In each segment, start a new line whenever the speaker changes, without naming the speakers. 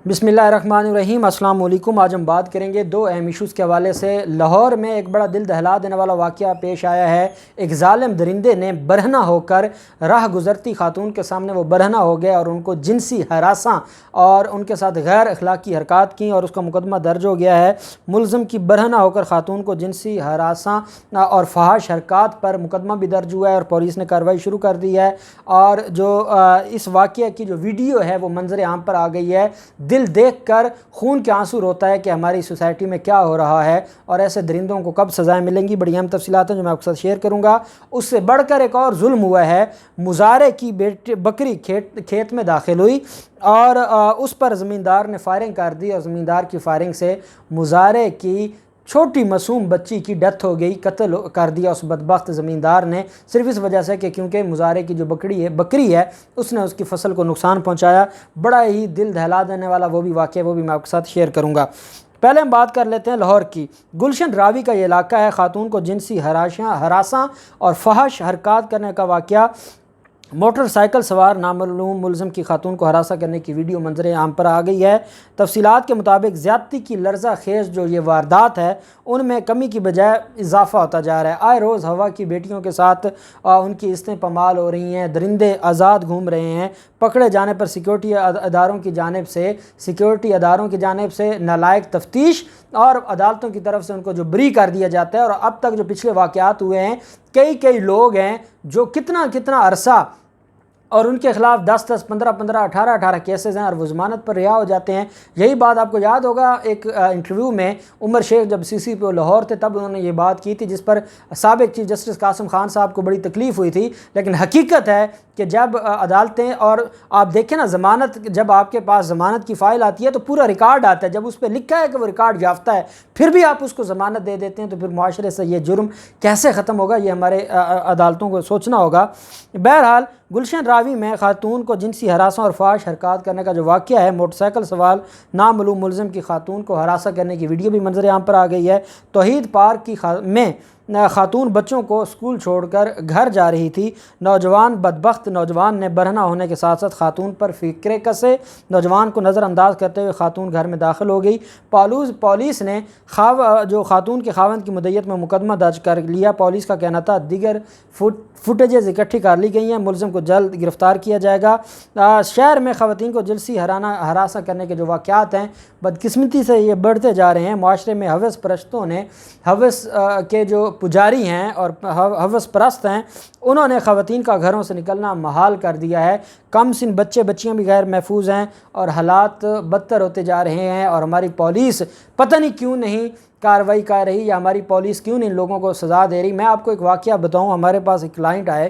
بسم اللہ الرحمن الرحیم۔ السلام علیکم۔ آج ہم بات کریں گے دو اہم ایشوز کے حوالے سے۔ لاہور میں ایک بڑا دل دہلا دینے والا واقعہ پیش آیا ہے۔ ایک ظالم درندے نے برہنہ ہو کر راہ گزرتی خاتون کے سامنے وہ برہنہ ہو گیا اور ان کو جنسی ہراساں اور ان کے ساتھ غیر اخلاقی حرکات کی اور اس کا مقدمہ درج ہو گیا ہے۔ ملزم کی برہنہ ہو کر خاتون کو جنسی ہراساں اور فحش حرکات پر مقدمہ بھی درج ہوا ہے اور پولیس نے کارروائی شروع کر دی ہے۔ اور جو اس واقعہ کی جو ویڈیو ہے وہ منظر عام پر آ گئی ہے۔ دل دیکھ کر خون کے آنسو روتا ہے کہ ہماری سوسائٹی میں کیا ہو رہا ہے اور ایسے درندوں کو کب سزائیں ملیں گی۔ بڑی اہم تفصیلات ہیں جو میں آپ کے ساتھ شیئر کروں گا۔ اس سے بڑھ کر ایک اور ظلم ہوا ہے۔ مزارع کی بکری کھیت میں داخل ہوئی اور اس پر زمیندار نے فائرنگ کر دی اور زمیندار کی فائرنگ سے مزارع کی چھوٹی معصوم بچی کی ڈیتھ ہو گئی، قتل کر دیا اس بدبخت زمیندار نے، صرف اس وجہ سے کہ کیونکہ مزارع کی جو بکری ہے اس نے اس کی فصل کو نقصان پہنچایا۔ بڑا ہی دل دہلا دینے والا وہ بھی واقعہ، وہ بھی میں آپ کے ساتھ شیئر کروں گا۔ پہلے ہم بات کر لیتے ہیں لاہور کی۔ گلشن راوی کا یہ علاقہ ہے۔ خاتون کو جنسی ہراساں اور فحش حرکات کرنے کا واقعہ۔ موٹر سائیکل سوار نامعلوم ملزم کی خاتون کو ہراساں کرنے کی ویڈیو منظر عام پر آ گئی ہے۔ تفصیلات کے مطابق زیادتی کی لرزہ خیز جو یہ واردات ہے ان میں کمی کی بجائے اضافہ ہوتا جا رہا ہے۔ آئے روز ہوا کی بیٹیوں کے ساتھ ان کی عزتیں پامال ہو رہی ہیں، درندے آزاد گھوم رہے ہیں۔ پکڑے جانے پر سیکیورٹی اداروں کی جانب سے نالائق تفتیش اور عدالتوں کی طرف سے ان کو جو بری کر دیا جاتا ہے۔ اور اب تک جو پچھلے واقعات ہوئے ہیں، کئی لوگ ہیں جو کتنا عرصہ اور ان کے خلاف 10 15 18 کیسز ہیں اور وہ ضمانت پر رہا ہو جاتے ہیں۔ یہی بات آپ کو یاد ہوگا، ایک انٹرویو میں عمر شیخ جب CC لاہور تھے تب انہوں نے یہ بات کی تھی، جس پر سابق چیف جسٹس قاسم خان صاحب کو بڑی تکلیف ہوئی تھی۔ لیکن حقیقت ہے کہ جب عدالتیں اور آپ دیکھیں نا، ضمانت جب آپ کے پاس ضمانت کی فائل آتی ہے تو پورا ریکارڈ آتا ہے، جب اس پہ لکھا ہے کہ وہ ریکارڈ یافتہ ہے پھر بھی آپ اس کو ضمانت دے دیتے ہیں، تو پھر معاشرے سے یہ جرم کیسے ختم ہوگا؟ یہ ہمارے عدالتوں کو سوچنا ہوگا۔ بہرحال گلشن راوی میں خاتون کو جنسی ہراساں اور فحش حرکات کرنے کا جو واقعہ ہے، موٹر سائیکل سوار نامعلوم ملزم کی خاتون کو ہراساں کرنے کی ویڈیو بھی منظر عام پر آ گئی ہے۔ توحید پارک میں خاتون بچوں کو اسکول چھوڑ کر گھر جا رہی تھی۔ بدبخت نوجوان نے برہنہ ہونے کے ساتھ ساتھ خاتون پر فکرے کسے۔ نوجوان کو نظر انداز کرتے ہوئے خاتون گھر میں داخل ہو گئی۔ پولیس نے جو خاتون کے خاوند کی مدعیت میں مقدمہ درج کر لیا۔ پولیس کا کہنا تھا دیگر فوٹیجز اکٹھی کر لی گئی ہیں، ملزم کو جلد گرفتار کیا جائے گا۔ شہر میں خواتین کو جنسی ہراساں کرنے کے جو واقعات ہیں بدقسمتی سے یہ بڑھتے جا رہے ہیں۔ معاشرے میں ہوس پرستوں نے، ہوس کے جو پجاری ہیں اور ہوس پرست ہیں، انہوں نے خواتین کا گھروں سے نکلنا محال کر دیا ہے۔ کم سن بچیاں بھی غیر محفوظ ہیں اور حالات بدتر ہوتے جا رہے ہیں۔ اور ہماری پولیس پتہ نہیں کیوں نہیں کارروائی کر رہی، یا ہماری پولیس کیوں نہیں لوگوں کو سزا دے رہی۔ میں آپ کو ایک واقعہ بتاؤں، ہمارے پاس ایک کلائنٹ آئے،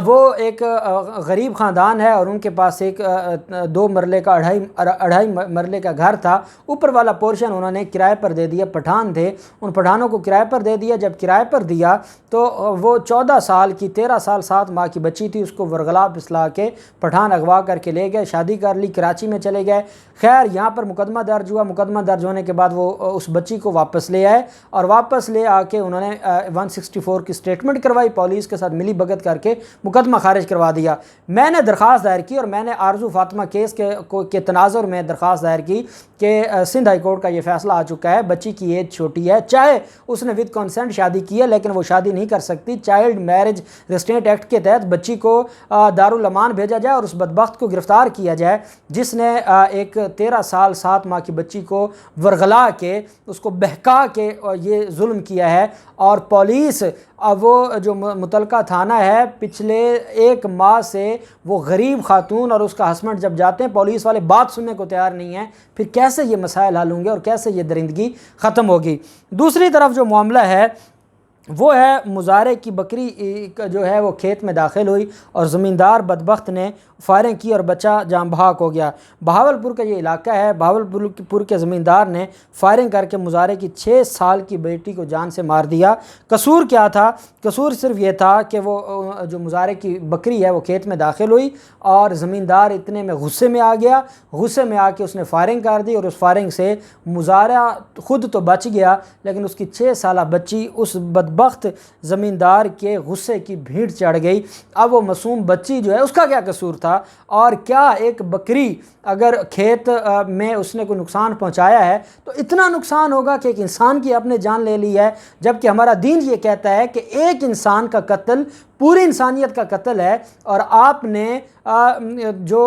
وہ ایک غریب خاندان ہے اور ان کے پاس ایک 2 مرلے کا 2.5 مرلے کا گھر تھا۔ اوپر والا پورشن انہوں نے کرائے پر دے دیا، پٹھان تھے، ان پٹھانوں کو کرائے پر دے دیا۔ جب کرائے پر دیا تو وہ 14 سال کی 13 سال 7 ماہ کی بچی تھی، اس کو ورغلا پسلا کے پٹھان اغوا کر کے لے گئے، شادی کر لی، کراچی میں چلے گئے۔ خیر یہاں پر مقدمہ درج ہوا۔ مقدمہ درج ہونے کے بعد وہ اس بچی کو واپس لے آئے اور واپس لے آ کے انہوں نے 164 کی سٹیٹمنٹ کروائی، پولیس کے ساتھ ملی بھگت کر کے مقدمہ خارج کروا دیا۔ میں نے درخواست دائر کی اور میں نے آرزو فاطمہ کیس کے تناظر میں درخواست دائر کی کہ سندھ ہائی کورٹ کا یہ فیصلہ آ چکا ہے، بچی کی ایج چھوٹی ہے، چاہے اس نے ود کنسنٹ شادی کی ہے لیکن وہ شادی نہیں کر سکتی۔ چائلڈ میرج ریسٹرینٹ ایکٹ کے تحت بچی کو دارالامان بھیجا جائے اور اس بدبخت کو گرفتار کیا جائے جس نے ایک 13 سال 7 ماہ کی بچی کو ورغلا کے، اس کو بہکا کے یہ ظلم کیا ہے۔ اور پولیس وہ جو متعلقہ تھانہ ہے، پچھلے 1 ماہ سے وہ غریب خاتون اور اس کا ہسبینڈ جب جاتے ہیں پولیس والے بات سننے کو تیار نہیں ہیں، پھر کیسے یہ مسائل حل ہوں گے اور کیسے یہ درندگی ختم ہوگی؟ دوسری طرف جو معاملہ ہے وہ ہے مزارع کی بکری جو ہے وہ کھیت میں داخل ہوئی اور زمیندار بدبخت نے فائرنگ کی اور بچہ جاں بحق ہو گیا۔ بہاولپور کا یہ علاقہ ہے۔ بہاولپور کے زمیندار نے فائرنگ کر کے مزارع کی 6 سال کی بیٹی کو جان سے مار دیا۔ قصور کیا تھا؟ قصور صرف یہ تھا کہ وہ جو مزارع کی بکری ہے وہ کھیت میں داخل ہوئی اور زمیندار اتنے میں غصے میں آ گیا، غصے میں آ کے اس نے فائرنگ کر دی اور اس فائرنگ سے مزارع خود تو بچ گیا لیکن اس کی 6 سالہ بچی اس بدبخت زمیندار کے غصے کی بھیڑ چڑھ گئی۔ اب وہ معصوم بچی جو ہے اس کا کیا قصور تھا، اور کیا ایک بکری اگر کھیت میں اس نے کوئی نقصان پہنچایا ہے تو اتنا نقصان ہوگا کہ ایک انسان کی اپنے جان لے لی ہے، جبکہ ہمارا دین یہ کہتا ہے کہ ایک انسان کا قتل پوری انسانیت کا قتل ہے، اور آپ نے جو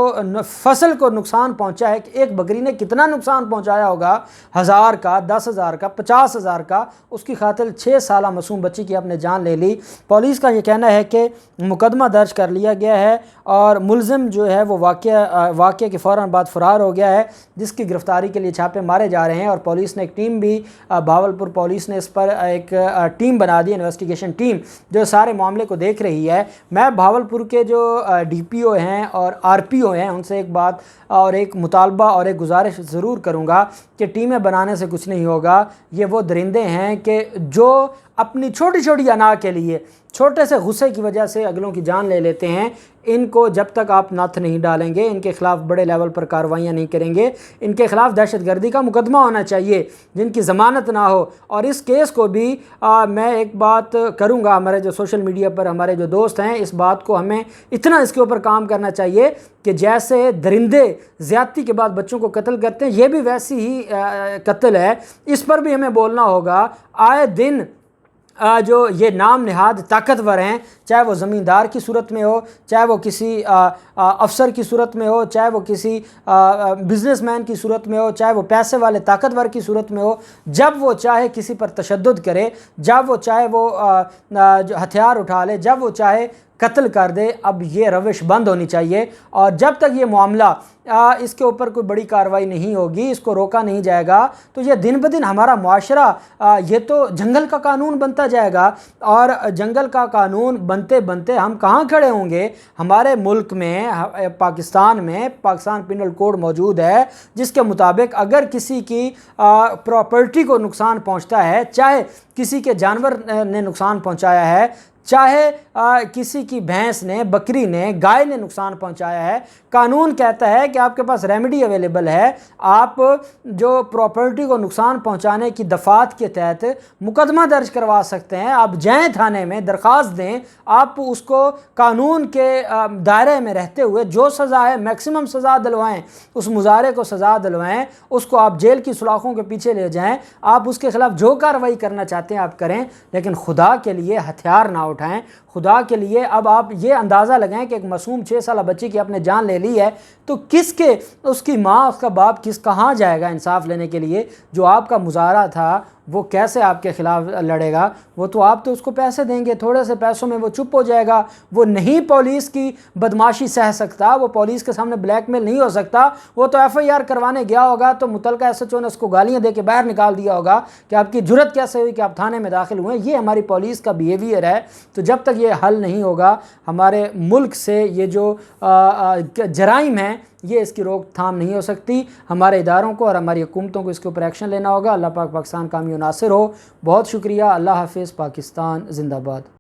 فصل کو نقصان پہنچا ہے کہ ایک بکری نے کتنا نقصان پہنچایا ہوگا، 1000 کا، 10,000 کا، 50,000 کا، اس کی خاطر 6 سالہ معصوم بچی کی اپنے جان لے لی۔ پولیس کا یہ کہنا ہے کہ مقدمہ درج کر لیا گیا ہے اور ملزم جو ہے وہ واقعے کے فوراً بعد فرار ہو گیا ہے، جس کی گرفتاری کے لیے چھاپے مارے جا رہے ہیں، اور پولیس نے ایک ٹیم بھی بہاولپور پولیس نے اس پر ایک ٹیم بنا دی، انویسٹیگیشن ٹیم جو سارے معاملے کو دیکھ رہی ہے۔ میں بہاولپور کے جو ڈی پی او ہیں اور آر پی او ہیں ان سے ایک بات اور ایک مطالبہ اور ایک گزارش ضرور کروں گا کہ ٹیمیں بنانے سے کچھ نہیں ہوگا۔ یہ وہ درندے ہیں کہ جو اپنی چھوٹی چھوٹی انا کے لیے، چھوٹے سے غصے کی وجہ سے اگلوں کی جان لے لیتے ہیں۔ ان کو جب تک آپ نتھ نہیں ڈالیں گے، ان کے خلاف بڑے لیول پر کارروائیاں نہیں کریں گے، ان کے خلاف دہشت گردی کا مقدمہ ہونا چاہیے جن کی ضمانت نہ ہو۔ اور اس کیس کو بھی میں ایک بات کروں گا، ہمارے جو سوشل میڈیا پر ہمارے جو دوست ہیں، اس بات کو ہمیں اتنا اس کے اوپر کام کرنا چاہیے کہ جیسے درندے زیادتی کے بعد بچوں کو قتل کرتے ہیں، یہ بھی ویسی ہی قتل ہے، اس پر بھی ہمیں بولنا ہوگا۔ آئے دن جو یہ نام نہاد طاقتور ہیں، چاہے وہ زمیندار کی صورت میں ہو، چاہے وہ کسی افسر کی صورت میں ہو، چاہے وہ کسی بزنس مین کی صورت میں ہو، چاہے وہ پیسے والے طاقتور کی صورت میں ہو، جب وہ چاہے کسی پر تشدد کرے، جب وہ چاہے وہ ہتھیار اٹھا لے، جب وہ چاہے قتل کر دے، اب یہ روش بند ہونی چاہیے۔ اور جب تک یہ معاملہ اس کے اوپر کوئی بڑی کارروائی نہیں ہوگی، اس کو روکا نہیں جائے گا، تو یہ دن بدن ہمارا معاشرہ یہ تو جنگل کا قانون بنتا جائے گا، اور جنگل کا قانون بنتے بنتے ہم کہاں کھڑے ہوں گے؟ ہمارے ملک میں، پاکستان میں، پاکستان پینل کوڈ موجود ہے جس کے مطابق اگر کسی کی پراپرٹی کو نقصان پہنچتا ہے، چاہے کسی کے جانور نے نقصان پہنچایا ہے، چاہے کسی کی بھینس نے، بکری نے، گائے نے نقصان پہنچایا ہے، قانون کہتا ہے کہ آپ کے پاس ریمیڈی اویلیبل ہے، آپ جو پراپرٹی کو نقصان پہنچانے کی دفعات کے تحت مقدمہ درج کروا سکتے ہیں۔ آپ جائیں تھانے میں، درخواست دیں، آپ اس کو قانون کے دائرے میں رہتے ہوئے جو سزا ہے میکسیمم سزا دلوائیں، اس مظاہرے کو سزا دلوائیں، اس کو آپ جیل کی سلاخوں کے پیچھے لے جائیں، آپ اس کے خلاف جو کارروائی کرنا چاہتے ہیں آپ کریں، لیکن خدا کے لیے ہتھیار نہ اٹھائیں۔ خدا کے لیے اب آپ یہ اندازہ لگائیں کہ ایک معصوم 6 سالہ بچی کی اپنے جان لے لی ہے، تو کس کے، اس کی ماں، اس کا باپ کہاں جائے گا انصاف لینے کے لیے؟ جو آپ کا مظاہرہ تھا وہ کیسے آپ کے خلاف لڑے گا؟ وہ تو آپ تو اس کو پیسے دیں گے، تھوڑے سے پیسوں میں وہ چپ ہو جائے گا، وہ نہیں پولیس کی بدماشی سہ سکتا، وہ پولیس کے سامنے بلیک میل نہیں ہو سکتا، وہ تو ایف آئی آر کروانے گیا ہوگا تو متعلقہ ایس ایچ او نے اس کو گالیاں دے کے باہر نکال دیا ہوگا کہ آپ کی جرت کیسے ہوئی کہ آپ تھانے میں داخل ہوئے۔ یہ ہماری پولیس کا بیہیویئر ہے۔ تو جب تک یہ حل نہیں ہوگا، ہمارے ملک سے یہ جو جرائم ہیں، یہ اس کی روک تھام نہیں ہو سکتی۔ ہمارے اداروں کو اور ہماری حکومتوں کو اس کے اوپر ایکشن لینا ہوگا۔ اللہ پاک پاکستان کامیاب و ناصر ہو۔ بہت شکریہ۔ اللہ حافظ۔ پاکستان زندہ باد۔